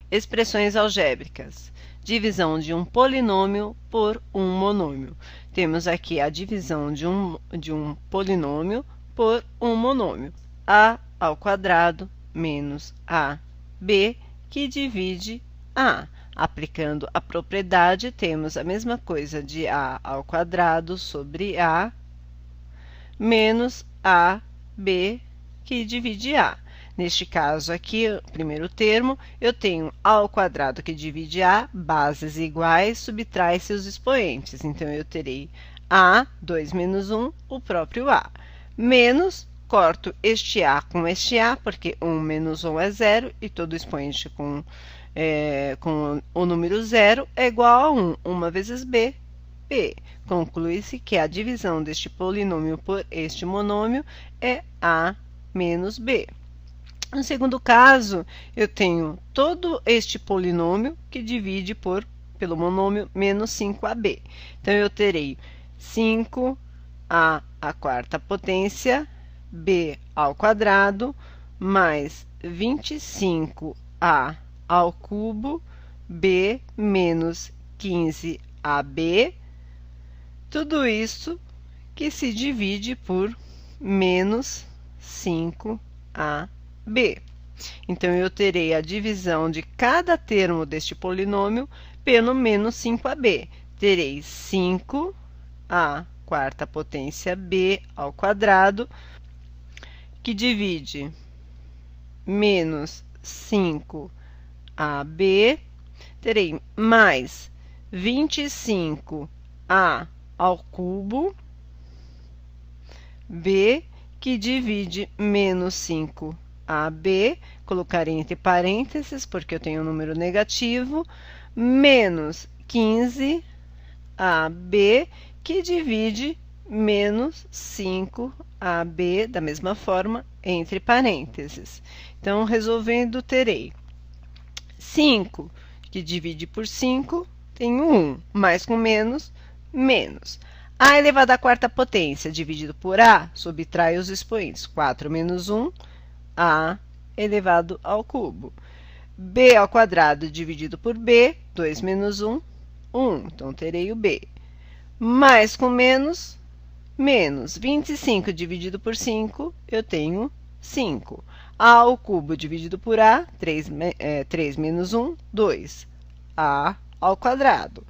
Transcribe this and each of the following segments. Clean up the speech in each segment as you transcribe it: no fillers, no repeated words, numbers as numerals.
Expressões algébricas. Divisão de um polinômio por um monômio. Temos aqui a divisão de um polinômio por um monômio. A ao quadrado menos AB, que divide A. Aplicando a propriedade, temos a mesma coisa de A ao quadrado sobre A, menos AB, que divide A. Neste caso aqui, o primeiro termo, eu tenho A ao quadrado que divide A, bases iguais, subtrai-se os expoentes. Então, eu terei A, 2 menos 1, o próprio A. Menos, corto este A com este A, porque 1 menos 1 é 0, e todo expoente com o número 0 é igual a 1. 1 vezes B, B. Conclui-se que a divisão deste polinômio por este monômio é A menos B. No segundo caso, eu tenho todo este polinômio que divide pelo monômio menos 5AB. Então, eu terei 5A à quarta potência, B ao quadrado, mais 25A ao cubo, B menos 15AB, tudo isso que se divide por menos 5AB. Então, eu terei a divisão de cada termo deste polinômio pelo menos 5AB. Terei 5A quarta potência B ao quadrado, que divide menos 5AB. Terei mais 25A ao cubo, B, que divide menos 5AB, colocarei entre parênteses, porque eu tenho um número negativo, menos 15AB, que divide menos 5AB, da mesma forma, entre parênteses. Então, resolvendo, terei 5, que divide por 5, tenho 1, mais com menos, menos. A elevado à quarta potência dividido por A, subtrai os expoentes. 4 menos 1, A elevado ao cubo. B ao quadrado dividido por B, 2 menos 1, 1. Então, terei o B. Mais com menos, menos. 25 dividido por 5, eu tenho 5. A ao cubo dividido por A, 3 menos 1, 2. A ao quadrado.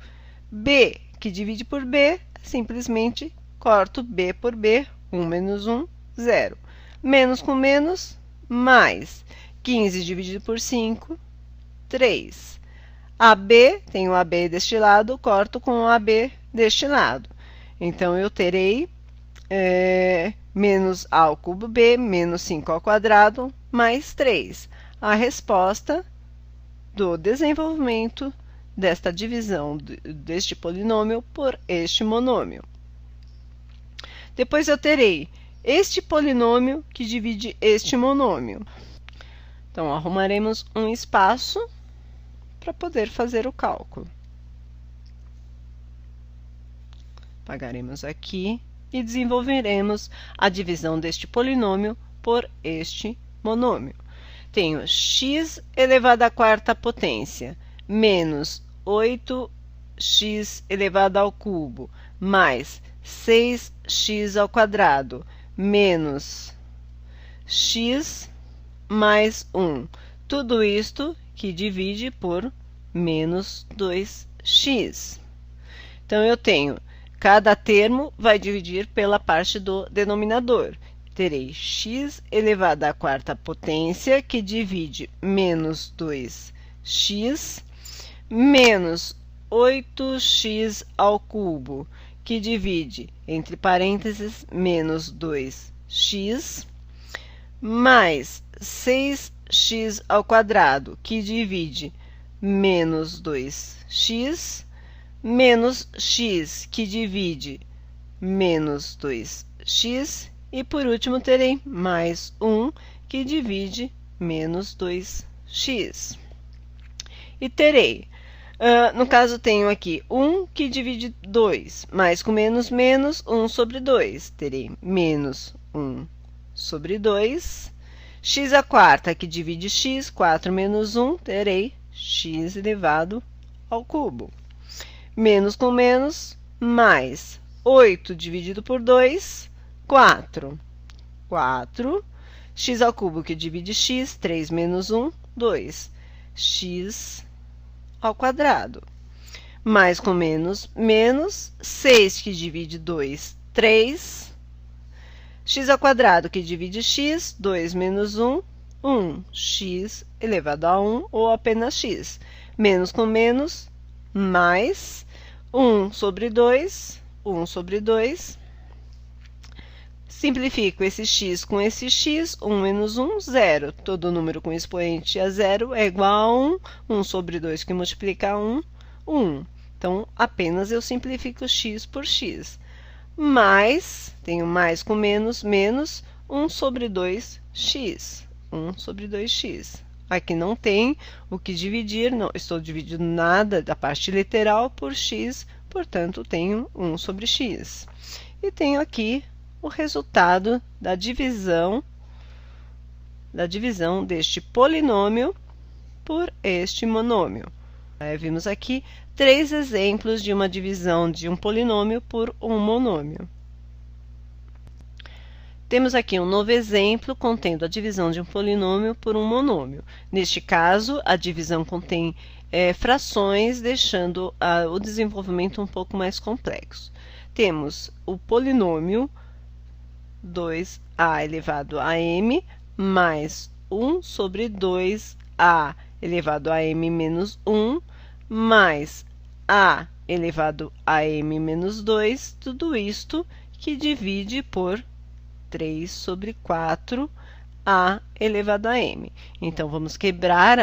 B, que divide por B, simplesmente corto B por B, 1 menos 1, 0. Menos com menos, mais. 15 dividido por 5, 3. AB, tenho AB deste lado, corto com o AB deste lado. Então, eu terei menos A ao cubo B, menos 5 ao quadrado, mais 3. A resposta do desenvolvimento desta divisão deste polinômio por este monômio. Depois, eu terei este polinômio que divide este monômio. Então, arrumaremos um espaço para poder fazer o cálculo. Apagaremos aqui e desenvolveremos a divisão deste polinômio por este monômio. Tenho x elevado à quarta potência menos 8x elevado ao cubo mais 6x ao quadrado menos x mais 1. Tudo isto que divide por menos 2x. Então, eu tenho, cada termo vai dividir pela parte do denominador. Terei x elevado à quarta potência, que divide menos 2x, menos 8x ao cubo, que divide, entre parênteses, menos 2x, mais 6x ao quadrado, que divide menos 2x, menos x, que divide menos 2x, e por último terei mais 1, que divide menos 2x. E terei, no caso, tenho aqui 1 que divide 2, mais com menos, menos 1 sobre 2. Terei menos 1 sobre 2. X à quarta, que divide x, 4 menos 1, terei x elevado ao cubo. Menos com menos, mais 8 dividido por 2, 4. 4, x ao cubo que divide x, 3 menos 1, 2. X ao quadrado. Mais com menos, menos 6 que divide 2, 3. X ao quadrado que divide x, 2 menos 1, 1. X elevado a 1 ou apenas x. Menos com menos, mais 1 sobre 2, 1 sobre 2. Simplifico esse x com esse x, 1 menos 1, 0. Todo número com expoente a 0 é igual a 1. 1 sobre 2 que multiplica 1, 1. Então, apenas eu simplifico x por x. Mais, tenho mais com menos, menos 1 sobre 2x. 1 sobre 2x. Aqui não tem o que dividir, não estou dividindo nada da parte literal por x, portanto, tenho 1 sobre x. E tenho aqui o resultado da divisão deste polinômio por este monômio. Vimos aqui 3 exemplos de uma divisão de um polinômio por um monômio. Temos aqui um novo exemplo contendo a divisão de um polinômio por um monômio. Neste caso, a divisão contém frações, deixando o desenvolvimento um pouco mais complexo. Temos o polinômio 2a elevado a m mais 1 sobre 2a elevado a m menos 1 mais a elevado a m menos 2, tudo isto que divide por 3 sobre 4 a elevado a m. Então, vamos quebrar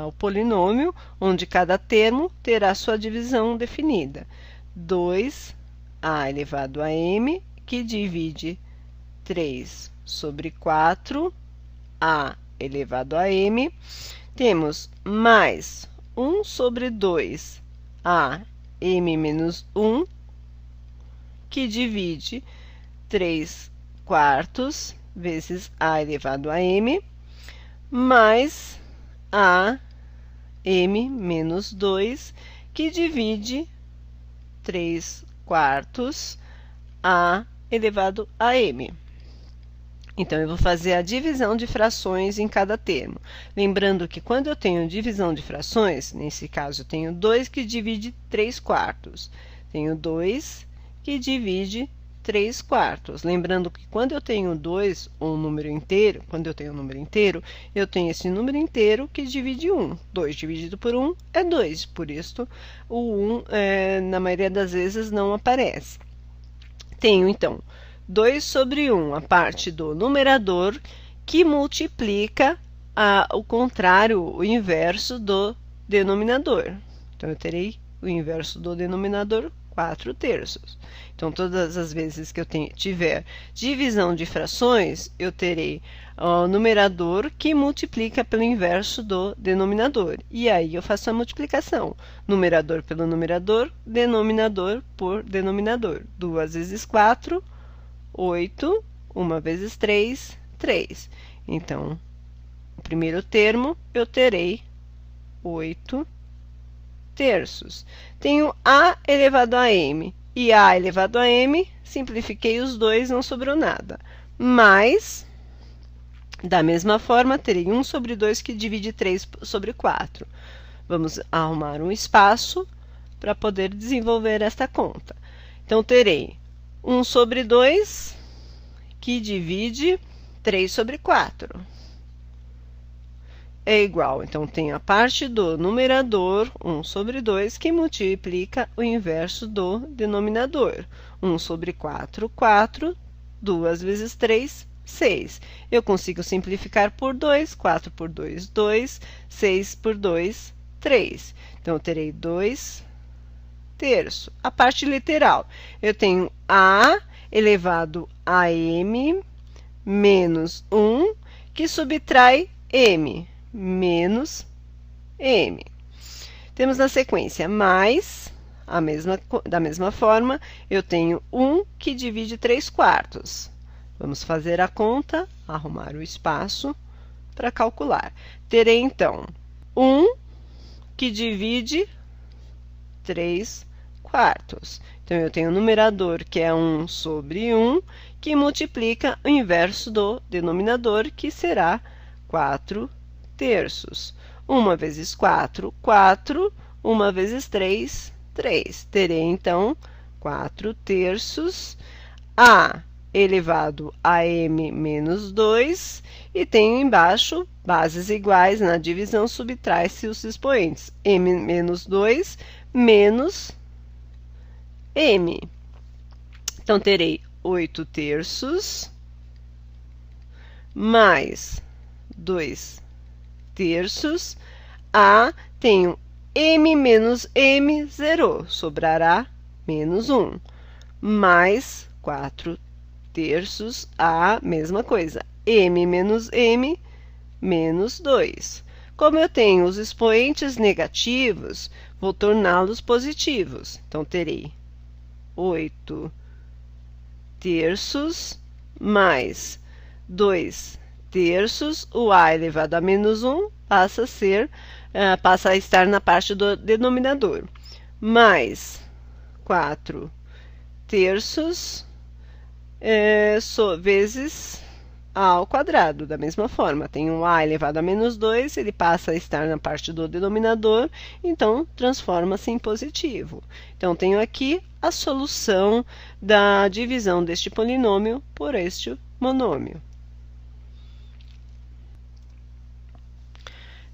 o polinômio, onde cada termo terá sua divisão definida. 2a elevado a m, que divide 3 sobre 4 a elevado a m. Temos mais 1 sobre 2 a m menos 1, que divide 3 quartos vezes a elevado a m, mais a m menos 2, que divide 3 quartos a elevado a m. Então, eu vou fazer a divisão de frações em cada termo. Lembrando que quando eu tenho divisão de frações, nesse caso, eu tenho 2 que divide 3 quartos. Tenho 2 que divide 3 quartos. Lembrando que quando eu tenho 2, um número inteiro, quando eu tenho um número inteiro, eu tenho esse número inteiro que divide 1. 2 dividido por 1 é 2. Por isso, o 1, na maioria das vezes, não aparece. Tenho, então, 2 sobre 1, a parte do numerador, que multiplica o contrário, o inverso do denominador. Então, eu terei o inverso do denominador, 4 terços. Então, todas as vezes que eu tiver divisão de frações, eu terei o numerador que multiplica pelo inverso do denominador. E aí, eu faço a multiplicação. Numerador pelo numerador, denominador por denominador. 2 vezes 4, 8. 1 vezes 3, 3. Então, o primeiro termo, eu terei 8 terços. Tenho a elevado a m e a elevado a m, simplifiquei os dois, não sobrou nada. Mas, da mesma forma, terei 1 sobre 2 que divide 3 sobre 4. Vamos arrumar um espaço para poder desenvolver esta conta. Então, terei 1 sobre 2 que divide 3 sobre 4. É igual, então, tem a parte do numerador, 1 sobre 2, que multiplica o inverso do denominador. 1 sobre 4, 4. 2 vezes 3, 6. Eu consigo simplificar por 2. 4 por 2, 2. 6 por 2, 3. Então, eu terei 2 terços. A parte literal, eu tenho a elevado a m menos 1, que subtrai m. Menos m. Temos na sequência mais, da mesma forma, eu tenho 1 que divide 3 quartos. Vamos fazer a conta, arrumar o espaço para calcular. Terei, então, 1 que divide 3 quartos. Então, eu tenho o numerador, que é 1 sobre 1, que multiplica o inverso do denominador, que será 4 terços. 1 vezes 4, 4. 1 vezes 3, 3. Terei, então, 4 terços a elevado a m menos 2, e tenho embaixo bases iguais. Na divisão, subtrai-se os expoentes. M menos 2 menos m. Então, terei 8 terços mais 2 terços. Tenho m menos m, zerou, sobrará menos 1, mais 4 terços, a mesma coisa, m menos m, menos 2. Como eu tenho os expoentes negativos, vou torná-los positivos. Então, terei 8 terços mais 2 terços, o a elevado a menos 1 passa a estar na parte do denominador, mais 4 terços vezes a ao quadrado. Da mesma forma, tem um a elevado a menos 2, ele passa a estar na parte do denominador, então transforma-se em positivo. Então, tenho aqui a solução da divisão deste polinômio por este monômio.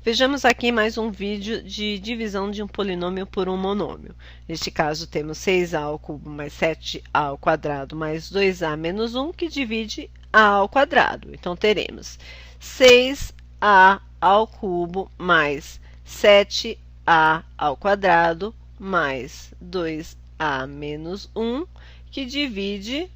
Vejamos aqui mais um vídeo de divisão de um polinômio por um monômio. Neste caso, temos 6a ao cubo mais 7a ao quadrado mais 2a menos 1, que divide a ao quadrado. Então, teremos 6a ao cubo mais 7a ao quadrado mais 2a menos 1, que divide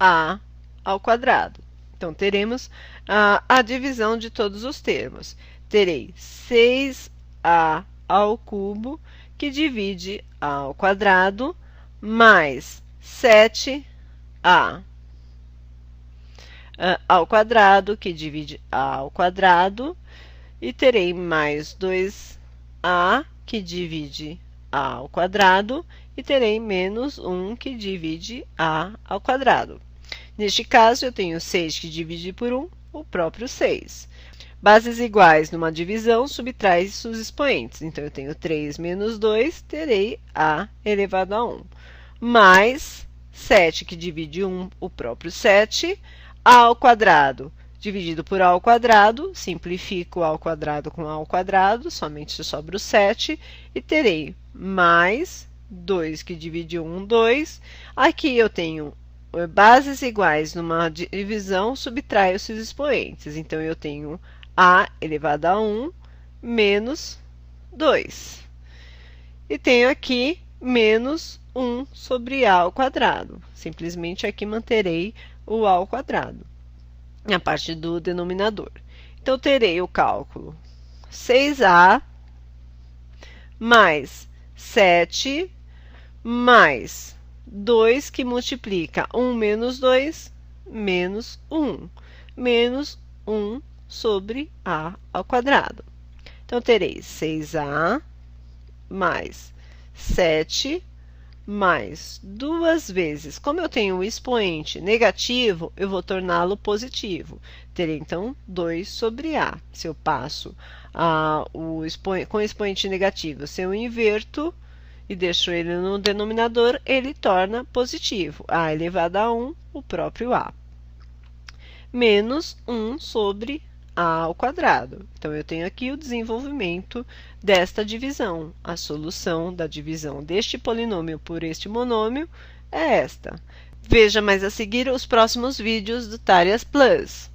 a ao quadrado. Então, teremos a divisão de todos os termos. Terei 6a ao cubo, que divide a ao quadrado, mais 7a ao quadrado, que divide a ao quadrado, e terei mais 2a, que divide a ao quadrado, e terei menos 1, que divide a ao quadrado. Neste caso, eu tenho 6 que divide por 1, o próprio 6. Bases iguais numa divisão, subtrai-se os expoentes. Então, eu tenho 3 menos 2, terei a elevado a 1. Mais 7, que divide 1, o próprio 7. A ao quadrado, dividido por a ao quadrado, simplifico a ao quadrado com a ao quadrado, somente sobra o 7. E terei mais 2, que divide 1, 2. Aqui eu tenho bases iguais numa divisão, subtrai-se os expoentes. Então, eu tenho a elevado a 1 menos 2. E tenho aqui menos 1 sobre a ao quadrado. Simplesmente aqui manterei o a ao quadrado na parte do denominador. Então, terei o cálculo 6a mais 7 mais 2, que multiplica 1 menos 2, menos 1. Menos 1 sobre a ao quadrado. Então, terei 6a mais 7 mais 2 vezes. Como eu tenho o expoente negativo, eu vou torná-lo positivo. Terei, então, 2 sobre a. Se eu passo com o expoente negativo, se eu inverto e deixo ele no denominador, ele torna positivo. A elevado a 1, o próprio a. Menos 1 sobre a ao quadrado. Então, eu tenho aqui o desenvolvimento desta divisão. A solução da divisão deste polinômio por este monômio é esta. Veja mais a seguir os próximos vídeos do Tarias Plus.